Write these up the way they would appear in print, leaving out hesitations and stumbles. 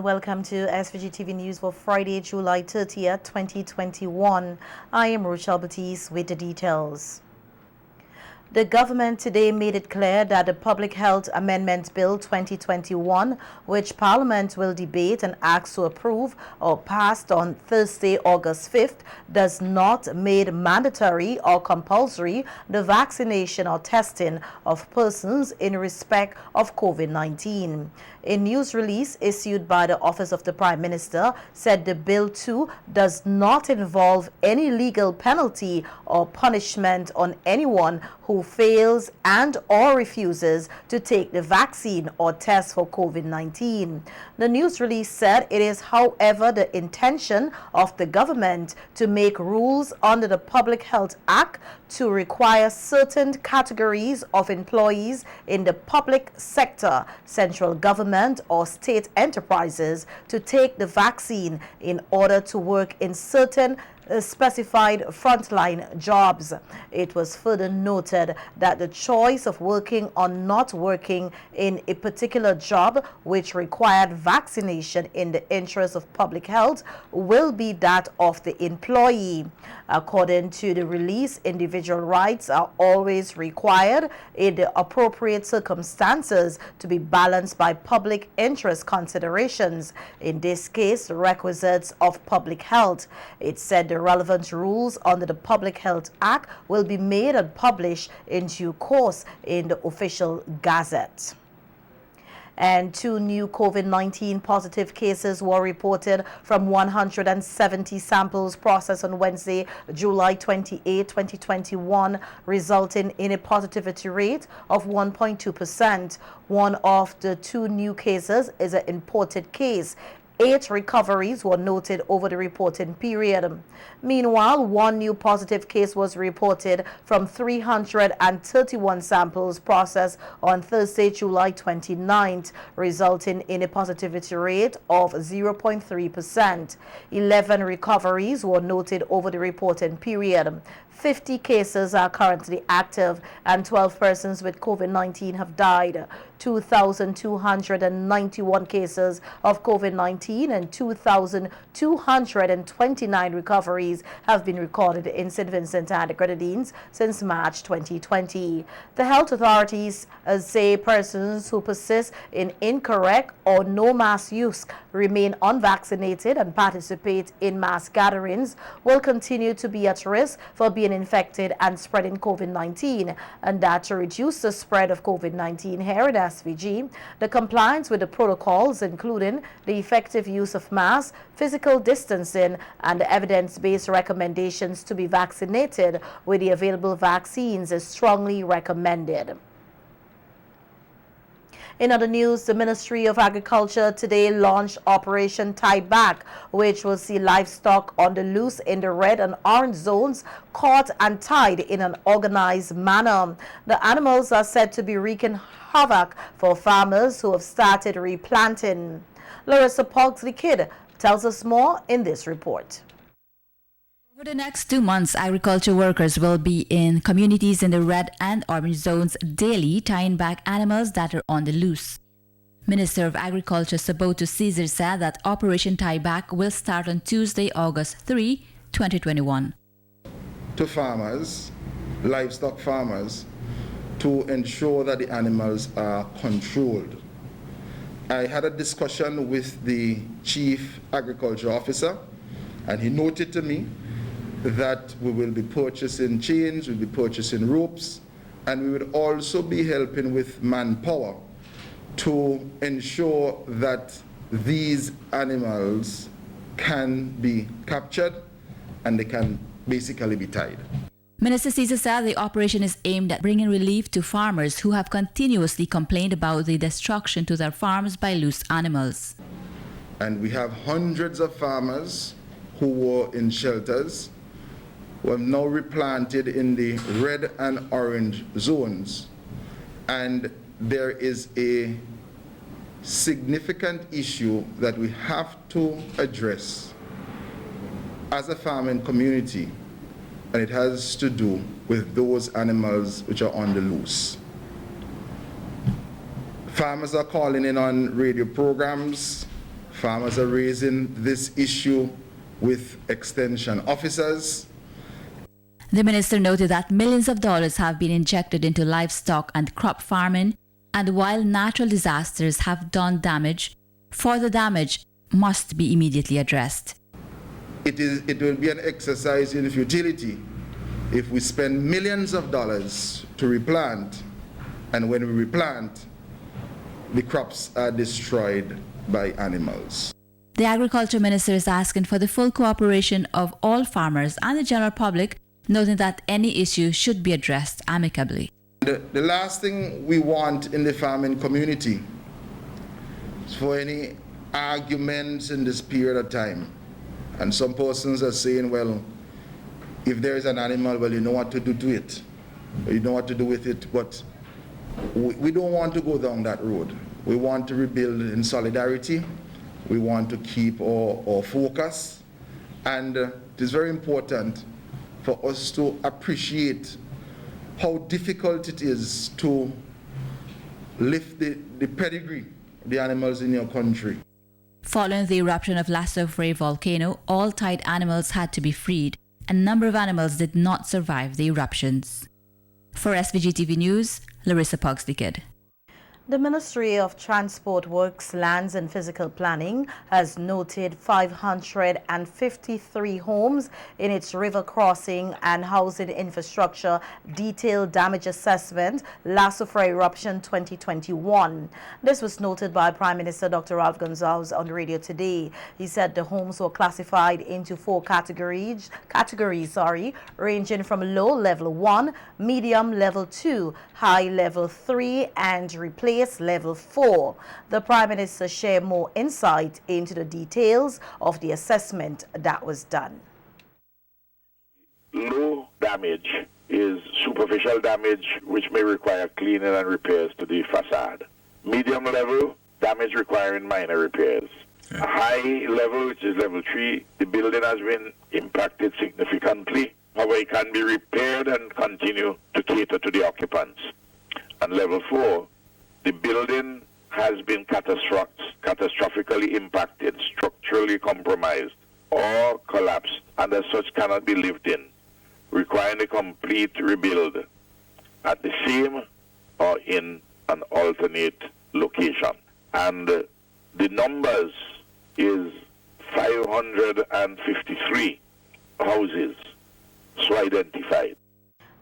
Welcome to SVG-TV News for Friday, July 30th, 2021. I am Rochelle Batiste with the details. The government today made it clear that the Public Health Amendment Bill 2021, which Parliament will debate and ask to approve or passed on Thursday, August 5th, does not make mandatory or compulsory the vaccination or testing of persons in respect of COVID-19. A news release issued by the Office of the Prime Minister said the bill too does not involve any legal penalty or punishment on anyone who fails and or refuses to take the vaccine or test for COVID-19. The news release said it is, however, the intention of the government to make rules under the Public Health Act to require certain categories of employees in the public sector, central government or state enterprises to take the vaccine in order to work in certain specified frontline jobs. It was further noted that the choice of working or not working in a particular job which required vaccination in the interest of public health will be that of the employee. According to the release, individual rights are always required in the appropriate circumstances to be balanced by public interest considerations, in this case, the requisites of public health. It said the relevant rules under the Public Health Act will be made and published in due course in the official gazette. And 2 new COVID-19 positive cases were reported from 170 samples processed on Wednesday, July 28, 2021, resulting in a positivity rate of 1.2%. One of the 2 new cases is an imported case. 8 recoveries were noted over the reporting period. Meanwhile, 1 new positive case was reported from 331 samples processed on Thursday, July 29th, resulting in a positivity rate of 0.3%. 11 recoveries were noted over the reporting period. 50 cases are currently active and 12 persons with COVID-19 have died. 2,291 cases of COVID-19 and 2,229 recoveries have been recorded in St. Vincent and the Grenadines since March 2020. The health authorities say persons who persist in incorrect or no mask use, remain unvaccinated and participate in mass gatherings will continue to be at risk for being infected and spreading COVID-19, and that to reduce the spread of COVID-19 here in SVG, the compliance with the protocols, including the effective use of masks, physical distancing, and the evidence-based recommendations to be vaccinated with the available vaccines is strongly recommended. In other news, the Ministry of Agriculture today launched Operation Tie Back, which will see livestock on the loose in the red and orange zones caught and tied in an organized manner. The animals are said to be wreaking havoc for farmers who have started replanting. Larissa Pogsley-Kidd tells us more in this report. Over the next 2 months, agriculture workers will be in communities in the red and orange zones daily, tying back animals that are on the loose. Minister of Agriculture Sabotu Caesar said that Operation Tie Back will start on Tuesday, August 3, 2021. To farmers, livestock farmers, to ensure that the animals are controlled. I had a discussion with the Chief Agriculture Officer, and he noted to me that we will be purchasing chains, we'll be purchasing ropes, and we would also be helping with manpower to ensure that these animals can be captured and they can basically be tied. Minister Caesar said the operation is aimed at bringing relief to farmers who have continuously complained about the destruction to their farms by loose animals. And we have hundreds of farmers who were in shelters who have now replanted in the red and orange zones. And there is a significant issue that we have to address as a farming community, and it has to do with those animals which are on the loose. Farmers are calling in on radio programs, Farmers are raising this issue with extension officers. The minister noted that millions of dollars have been injected into livestock and crop farming, and while natural disasters have done damage, further damage must be immediately addressed. It will be an exercise in futility if we spend millions of dollars to replant, and when we replant, the crops are destroyed by animals. The Agriculture Minister is asking for the full cooperation of all farmers and the general public, noting that any issue should be addressed amicably. The last thing we want in the farming community is for any arguments in this period of time. And some persons are saying, well, if there is an animal, well, you know what to do to it. You know what to do with it, but we don't want to go down that road. We want to rebuild in solidarity. We want to keep our focus. And it is very important for us to appreciate how difficult it is to lift the pedigree of the animals in your country. Following the eruption of Lasso Frey volcano, all tied animals had to be freed. A number of animals did not survive the eruptions. For SVG-TV News, Larissa Pugsley-Kidd. The Ministry of Transport, Works, Lands and Physical Planning has noted 553 homes in its river crossing and housing infrastructure detailed damage assessment Lasso Frey eruption 2021. This was noted by Prime Minister Dr. Ralph Gonsalves on the radio today. He said the homes were classified into four categories, ranging from low level 1, medium level 2, high level 3 and replace level 4. The Prime Minister shared more insight into the details of the assessment that was done. Low damage is superficial damage which may require cleaning and repairs to the facade. Medium level, damage requiring minor repairs. A high level, which is level 3, the building has been impacted significantly. However, it can be repaired and continue to cater to the occupants. And level 4, the building has been catastrophically impacted, structurally compromised, or collapsed, and as such cannot be lived in, requiring a complete rebuild at the same or in an alternate location. And the numbers is 553 houses so identified.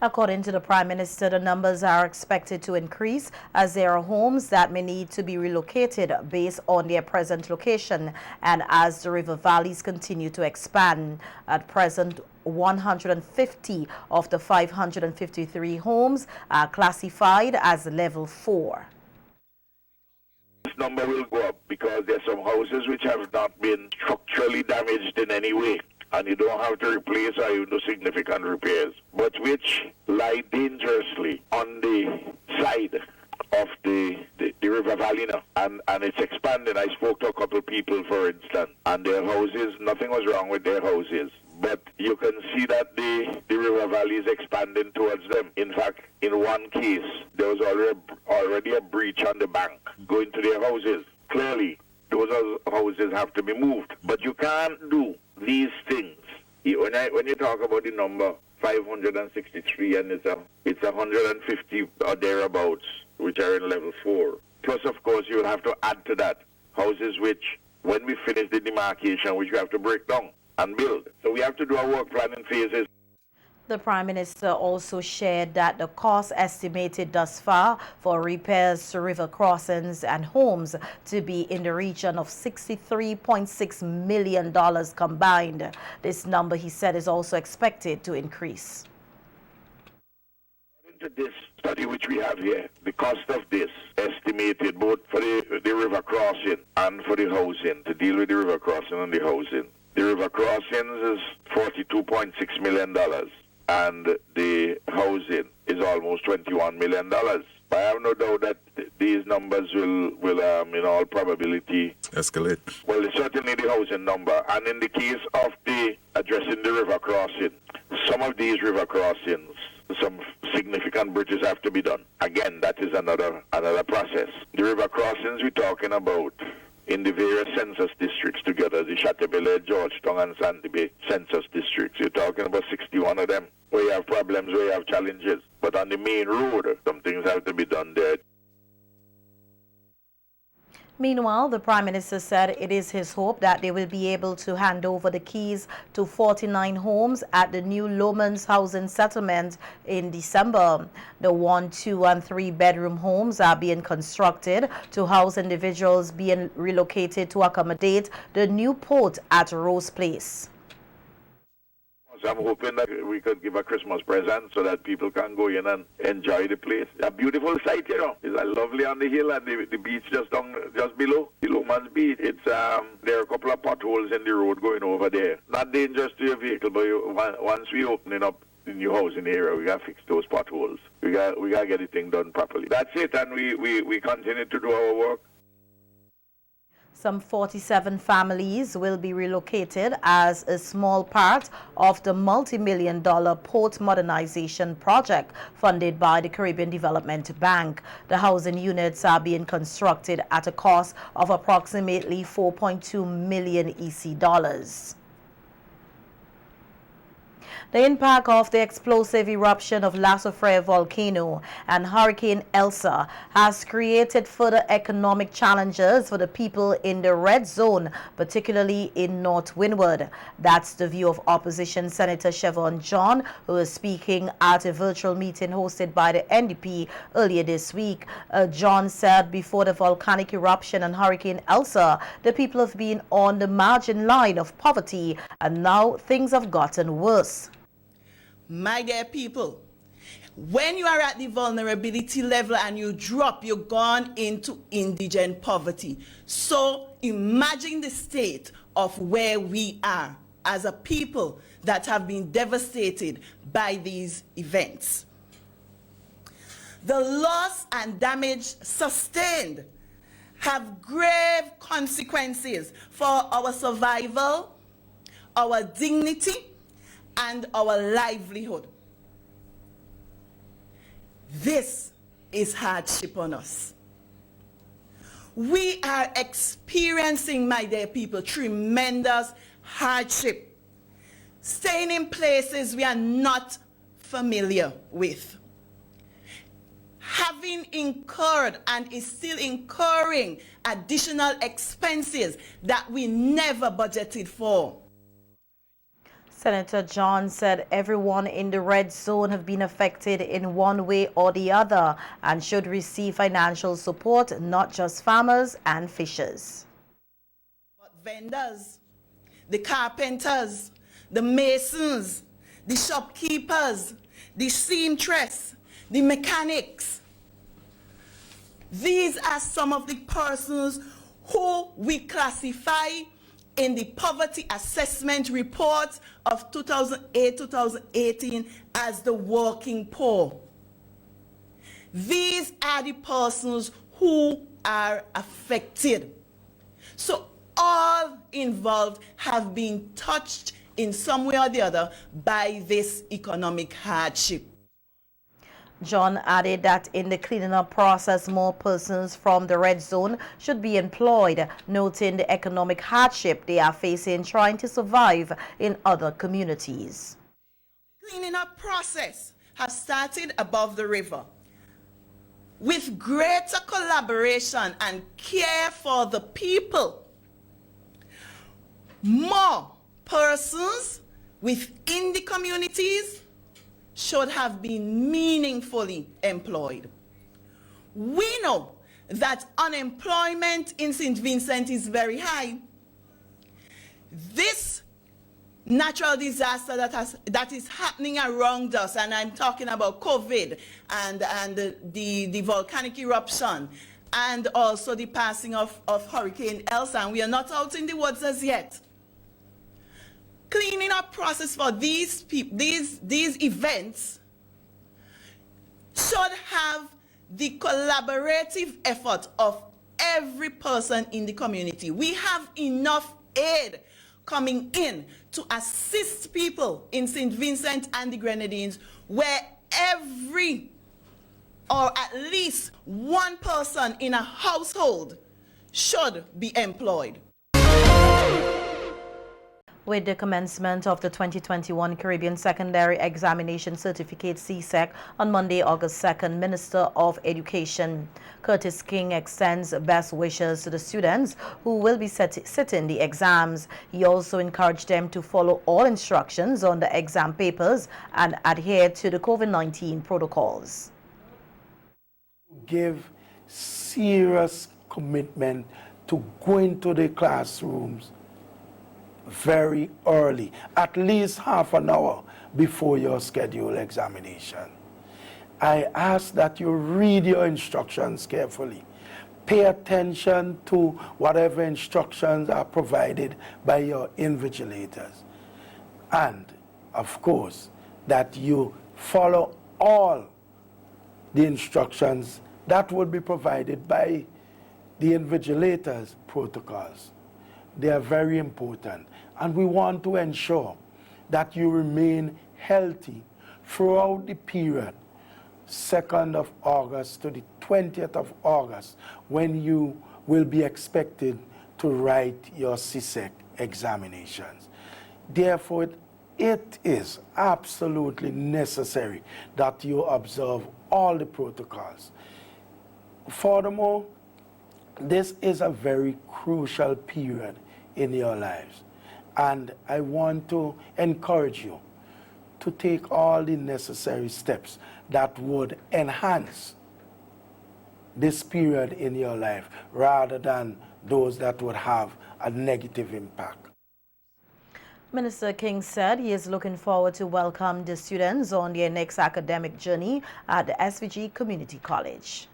According to the Prime Minister, the numbers are expected to increase as there are homes that may need to be relocated based on their present location and as the river valleys continue to expand. At present, 150 of the 553 homes are classified as level 4. This number will go up because there are some houses which have not been structurally damaged in any way, and you don't have to replace or even do significant repairs, but which lie dangerously on the side of the river valley now, and it's expanding. I spoke to a couple of people, for instance, and their houses, nothing was wrong with their houses, but you can see that the river valley is expanding towards them. In fact, in one case, there was already a breach on the bank going to their houses. Clearly, those houses have to be moved, but you can't do these things. When you talk about the number 563 and it's 150 or thereabouts which are in level 4. Plus, of course, you will have to add to that houses which, when we finish the demarcation, which we have to break down and build. So we have to do our work plan in phases. The Prime Minister also shared that the cost estimated thus far for repairs to river crossings and homes to be in the region of $63.6 million combined. This number, he said, is also expected to increase. According to this study which we have here, the cost of this estimated both for the river crossing and for the housing, to deal with the river crossing and the housing. The river crossings is $42.6 million. And the housing is almost $21 million. I have no doubt that these numbers will in all probability escalate. Well, certainly the housing number. And in the case of the addressing the river crossing, some of these river crossings, some significant bridges have to be done. Again, that is another process. The river crossings we're talking about in the various census districts together, the Chateaubriand, Georgetown, and Sandy Bay census districts. You're talking about 61 of them where you have problems, where you have challenges. But on the main road, some things have to be done there. Meanwhile, the Prime Minister said it is his hope that they will be able to hand over the keys to 49 homes at the new Lomans housing settlement in December. The 1, 2, and 3 bedroom homes are being constructed to house individuals being relocated to accommodate the new port at Rose Place. I'm hoping that we could give a Christmas present so that people can go in and enjoy the place. A beautiful site, you know. It's lovely on the hill and the beach just below, the Lomans Beach. It's there are a couple of potholes in the road going over there. Not dangerous to your vehicle, but once we open up the new housing area, we gotta fix those potholes. We gotta get the thing done properly. That's it, and we continue to do our work. Some 47 families will be relocated as a small part of the multi-million-dollar port modernization project funded by the Caribbean Development Bank. The housing units are being constructed at a cost of approximately 4.2 million EC dollars. The impact of the explosive eruption of La Soufrière volcano and Hurricane Elsa has created further economic challenges for the people in the red zone, particularly in North Windward. That's the view of Opposition Senator Chevron John, who was speaking at a virtual meeting hosted by the NDP earlier this week. John said before the volcanic eruption and Hurricane Elsa, the people have been on the margin line of poverty, and now things have gotten worse. My dear people, when you are at the vulnerability level and you drop, you're gone into indigent poverty. So imagine the state of where we are as a people that have been devastated by these events. The loss and damage sustained have grave consequences for our survival, our dignity, and our livelihood. This is hardship on us. We are experiencing, my dear people, tremendous hardship, staying in places we are not familiar with, having incurred and is still incurring additional expenses that we never budgeted for. Senator John said everyone in the red zone have been affected in one way or the other and should receive financial support, not just farmers and fishers. But vendors, the carpenters, the masons, the shopkeepers, the seamstress, the mechanics, these are some of the persons who we classify in the poverty assessment report of 2008-2018 as the working poor. These are the persons who are affected. So all involved have been touched in some way or the other by this economic hardship. John added that in the cleaning up process, more persons from the red zone should be employed, noting the economic hardship they are facing trying to survive in other communities. Cleaning up process has started above the river. With greater collaboration and care for the people, more persons within the communities should have been meaningfully employed. We know that unemployment in St. Vincent is very high. This natural disaster that is happening around us, and I'm talking about COVID and the volcanic eruption, and also the passing of Hurricane Elsa, and we are not out in the woods as yet. Cleaning up process for these events should have the collaborative effort of every person in the community. We have enough aid coming in to assist people in St. Vincent and the Grenadines, where every or at least one person in a household should be employed. With the commencement of the 2021 Caribbean Secondary Examination Certificate CSEC on Monday, August 2nd, Minister of Education Curtis King extends best wishes to the students who will be sitting the exams. He also encouraged them to follow all instructions on the exam papers and adhere to the COVID-19 protocols. Give serious commitment to going to the classrooms very early, at least half an hour before your scheduled examination. I ask that you read your instructions carefully. Pay attention to whatever instructions are provided by your invigilators. And, of course, that you follow all the instructions that will be provided by the invigilators' protocols. They are very important, and we want to ensure that you remain healthy throughout the period 2nd of August to the 20th of August, when you will be expected to write your CSEC examinations. Therefore, it is absolutely necessary that you observe all the protocols. Furthermore, this is a very crucial period in your lives, and I want to encourage you to take all the necessary steps that would enhance this period in your life rather than those that would have a negative impact. Minister King said he is looking forward to welcome the students on their next academic journey at the SVG Community College.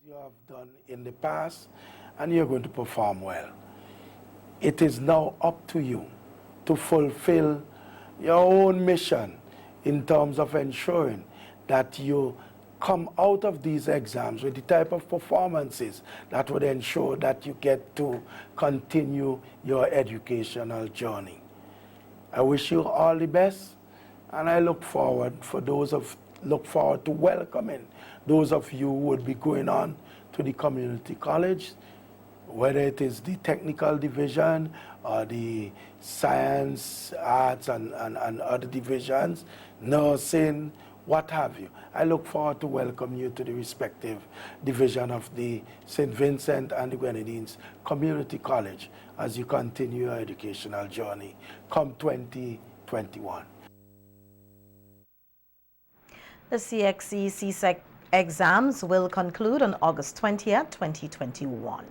You have done in the past, and you're going to perform well. It is now up to you to fulfill your own mission in terms of ensuring that you come out of these exams with the type of performances that would ensure that you get to continue your educational journey. I wish you all the best, and I look forward to welcoming those of you who would be going on to the community college, whether it is the technical division or the science, arts, and other divisions, nursing, what have you. I look forward to welcome you to the respective division of the St. Vincent and the Grenadines Community College as you continue your educational journey come 2021. The CSEC exams will conclude on August 20th, 2021.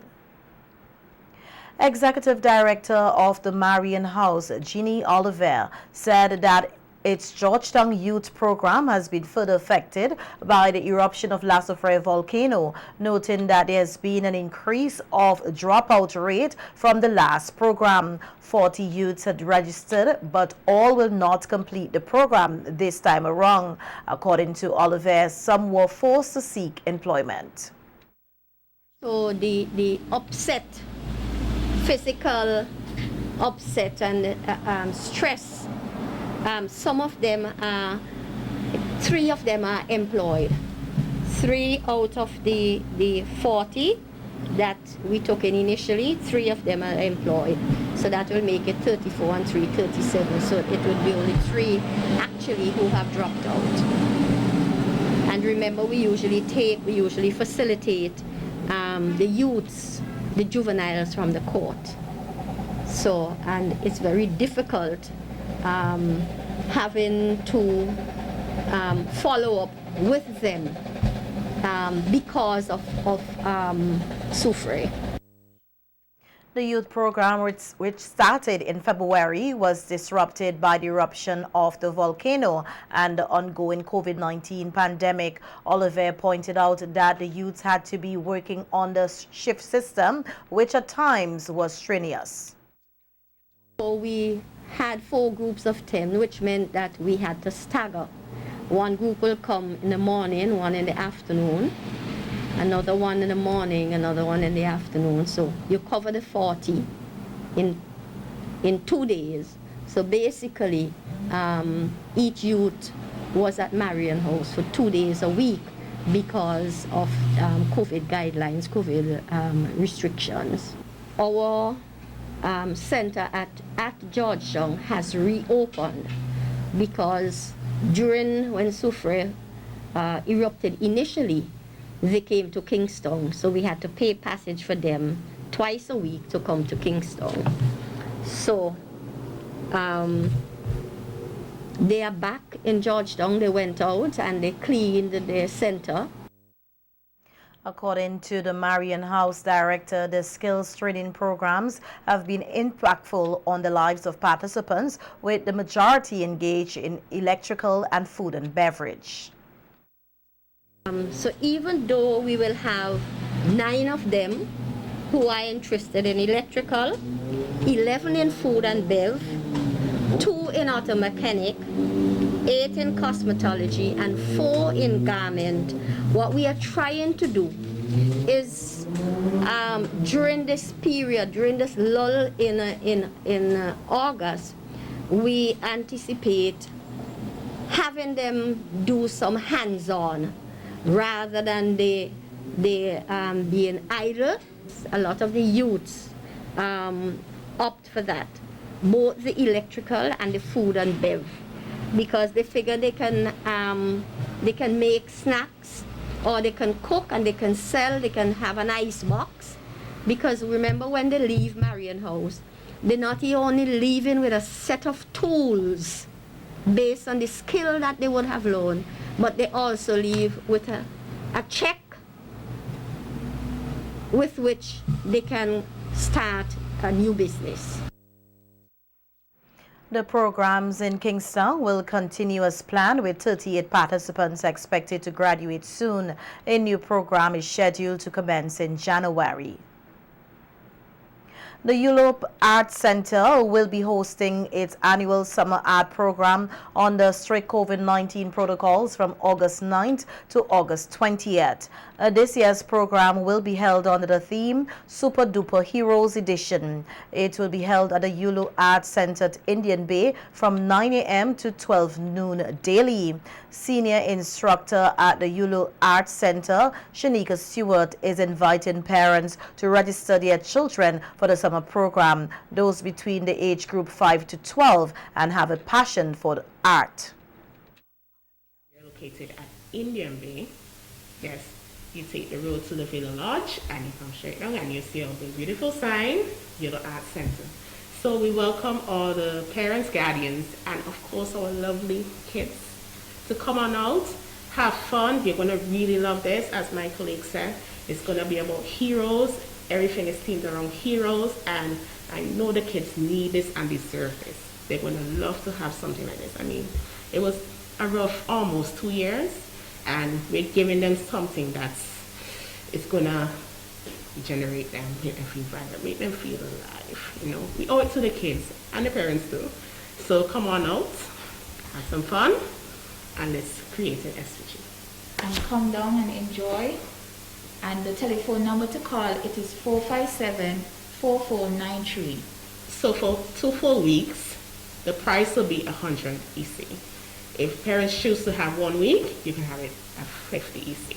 Executive Director of the Marion House, Jeannie Oliver, said that its Georgetown Youth Program has been further affected by the eruption of La Soufrière volcano, noting that there has been an increase of dropout rate from the last program. 40 youths had registered, but all will not complete the program this time around. According to Oliver, some were forced to seek employment. So the upset, physical upset and stress, some of them are, 3 of them are employed. 3 out of the 40 that we took in initially, 3 of them are employed. So that will make it 34 and 3, 37. So it would be only 3 actually who have dropped out. And remember, we usually facilitate the youths, the juveniles from the court. So, and it's very difficult having to follow up with them because of soufrière. The youth program, which started in February, was disrupted by the eruption of the volcano and the ongoing COVID-19 pandemic. Oliver pointed out that the youths had to be working on the shift system, which at times was strenuous. So we had 4 groups of 10, which meant that we had to stagger. One group will come in the morning, one in the afternoon, another one in the morning, another one in the afternoon. So you cover the 40 in 2 days. So basically, each youth was at Marion House for 2 days a week because of COVID guidelines, COVID restrictions. Our center at Georgetown has reopened because during when Soufriere erupted initially, they came to Kingston, so we had to pay passage for them twice a week to come to Kingston. So they are back in Georgetown. They went out and they cleaned their center. According to the Marion House director, the skills training programs have been impactful on the lives of participants, with the majority engaged in electrical and food and beverage. So even though we will have 9 of them who are interested in electrical, 11 in food and bev, 2 in auto mechanic, 8 in cosmetology, and 4 in garment, what we are trying to do is during this period, during this lull in August, we anticipate having them do some hands-on rather than they being idle. A lot of the youths opt for that, both the electrical and the food and bev, because they figure they can make snacks, or they can cook and they can sell, they can have an ice box. Because remember, when they leave Marion House, they're not only leaving with a set of tools based on the skill that they would have learned, but they also leave with a check with which they can start a new business. The programs in Kingston will continue as planned, with 38 participants expected to graduate soon. A new program is scheduled to commence in January. The Europe Art Center will be hosting its annual summer art program under strict COVID-19 protocols from August 9th to August 20th. This year's program will be held under the theme Super Duper Heroes Edition. It will be held at the Yulu Art Center at Indian Bay from 9 a.m. to 12 noon daily. Senior instructor at the Yulu Art Center, Shanika Stewart, is inviting parents to register their children for the summer program, those between the age group 5 to 12 and have a passion for the art. We're located at Indian Bay. Yes, you take the road to the Villa Lodge and you come straight down and you see all the beautiful sign, Yellow Art Center. So we welcome all the parents, guardians, and of course our lovely kids to come on out, have fun. You're going to really love this. As my colleague said, it's going to be about heroes. Everything is themed around heroes, and I know the kids need this and deserve this. They're going to love to have something like this. I mean, it was a rough almost 2 years, and we're giving them something it's going to generate them, make them feel vibrant, make them feel alive. You know, we owe it to the kids and the parents too. So come on out, have some fun, and let's create an SVG. And come down and enjoy. And the telephone number to call, it is 457-4493. So for 2 full weeks, the price will be 100 EC. If parents choose to have 1 week, you can have it at 50 EC.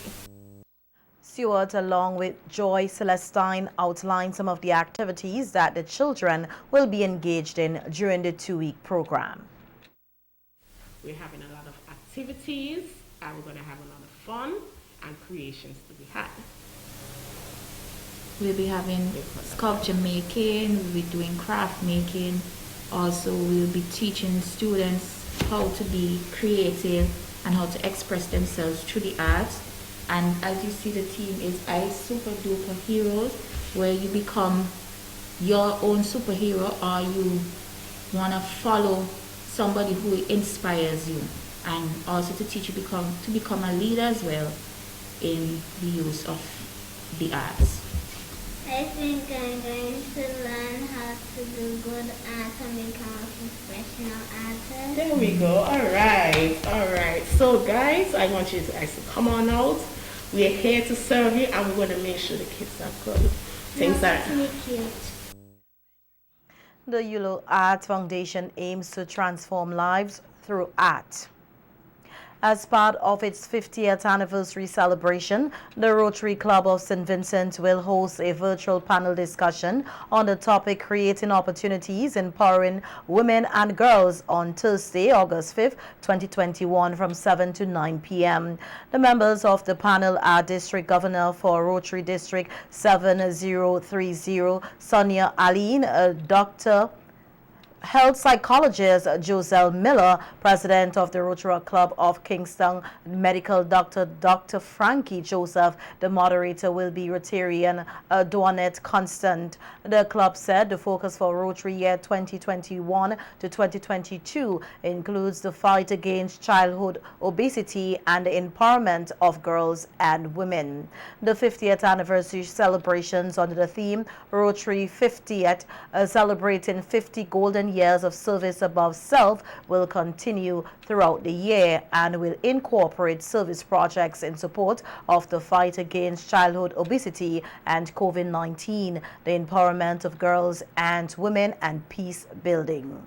Stewart, along with Joy Celestine, outlined some of the activities that the children will be engaged in during the 2-week program. We're having a lot of activities, and we're going to have a lot of fun and creations to be had. We'll be having sculpture making, we'll be doing craft making. Also, we'll be teaching students how to be creative and how to express themselves through the arts. And as you see, the theme is I Super Duper Heroes, where you become your own superhero, or you want to follow somebody who inspires you, and also to teach you to become a leader as well in the use of the arts. I think I'm going to learn how to do good art and become a professional artist. There we go. All right. So guys, I want you guys to come on out. We are here to serve you, and we're going to make sure the kids are good. Things that cute. The Yulu Art Foundation aims to transform lives through art. As part of its 50th anniversary celebration, the Rotary Club of St. Vincent will host a virtual panel discussion on the topic Creating Opportunities Empowering Women and Girls on Thursday, August 5th, 2021 from 7 to 9 p.m. The members of the panel are District Governor for Rotary District 7030, Sonia Aline, Dr. Health psychologist Joselle Miller, president of the Rotary Club of Kingston, medical doctor Dr. Frankie Joseph. The moderator will be Rotarian Dawnette Constant. The club said the focus for Rotary year 2021 to 2022 includes the fight against childhood obesity and the empowerment of girls and women. The 50th anniversary celebrations under the theme Rotary 50th, celebrating 50 golden years of service above self, will continue throughout the year and will incorporate service projects in support of the fight against childhood obesity and COVID-19, the empowerment of girls and women, and peace building.